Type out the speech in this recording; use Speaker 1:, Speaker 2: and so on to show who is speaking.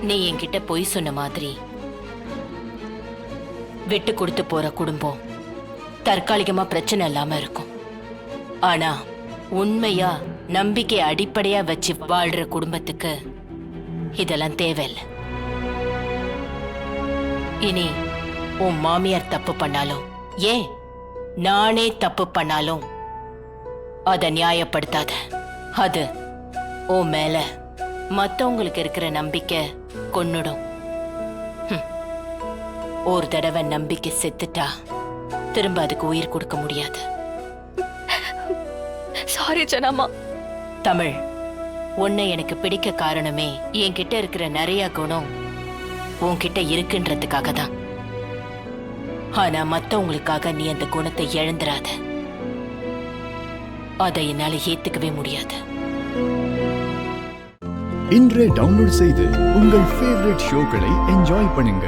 Speaker 1: நீ என்கிட்ட பொய் சொன்ன மாதிரி விட்டு கொடுத்து போற குடும்பம் தற்காலிகமா பிரச்சனை இல்லாம இருக்கும். ஆனா உண்மையா நம்பிக்கை அடிப்படையா வச்சு வாழ்ற குடும்பத்துக்கு இதெல்லாம் தேவையில்லை. இனி உன் மாமியார் தப்பு பண்ணாலும், ஏன் நானே தப்பு பண்ணாலும் அத நியாயப்படுத்தாத. அது உன் மேல மத்தவங்களுக்கு இருக்கிற நம்பிக்கை கொன்னுடும். ஒரு தடவை நம்பிக்கை செத்துட்டா திரும்ப அதுக்கு உயிர் கொடுக்க முடியாது.
Speaker 2: சாரி ஜனாமா.
Speaker 1: தமிழ், உன்னை எனக்கு பிடிக்க காரணமே என்கிட்ட இருக்கிற நிறைய குணம் உன்கிட்ட இருக்குன்றதுக்காக தான். ஆனா மத்தவங்களுக்காக நீ அந்த குணத்தை இழந்துராத. அதை என்னால ஏத்துக்கவே முடியாது.
Speaker 3: இன்றே டவுன்லோட் செய்து உங்கள் ஃபேவரட் ஷோக்களை என்ஜாய் பண்ணுங்க.